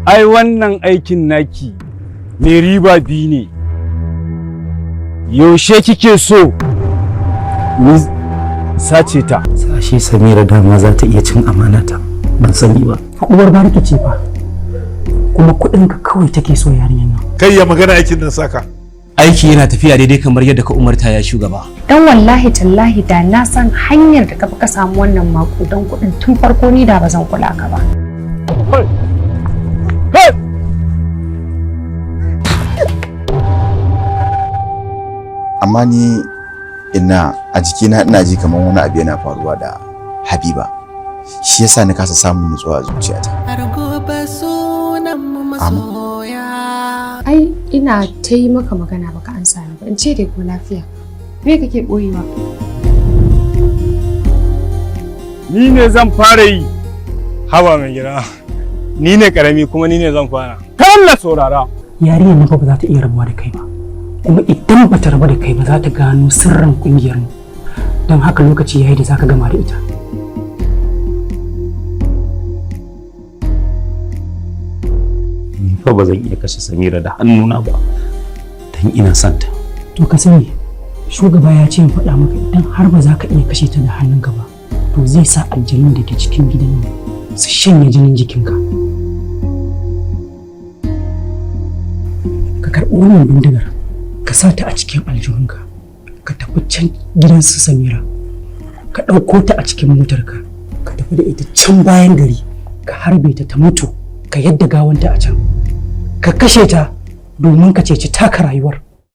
ai wannan aikin naki mai riba biyu ne. Yaushe kike so ni sace ta? Sashi Samira dama za ta iya cin amanata. Ban sani ba. Uwar bariki ce fa. Kuma kuɗinka kawai take so yarinyar nan. Kai ya magana aikin nan saka. Aiki yana tafiya daidai kamar yadda ka umarta ya shugaba. Dan wallahi tallahi da na san hanyar da ka samu wannan makudan kuɗin tun farko ni da ba zan kula ka ba. Amma ni a jikina ina ji kamar wani abu yana faruwa da Habiba. Shi yasa na kasa samun nutsuwa a zuciyata. Ai ina ta yi maka magana baka ansa ni ba. In ce dai ko lafiya. Me kake boyewa? Ni ne zan fara yi. Haba mai gida. Ni ne karami kuma ni ne zan fara. Kalla saurara. Yarinyar nan fa ba za ta iya rabuwa da kai ba. Kuma idan ba ta rabu da kai ba za ta gano sirrin kungiyar mu. Don haka lokaci yayi da zaka gama da ita. Ni fa ba zan iya kashe Samira da hannuna ba. Dan ina son ta. To ka sani shugaba ya ce in faɗa maka idan har ba za ka iya kashe ta da hannunka ba to zai sa aljanun da ke cikin gidan nan su shanye jinin jikinka. Ka karɓi wannan bindigar ka sa ta a cikin aljihunka ka tafi can gidan su Samira ka ɗauko ta a cikin motarka ka tafi da ita can bayan gari ka harbe ta ta mutu ka yadda gawanta a can ka kashe ta domin ka ceci taka rayuwar.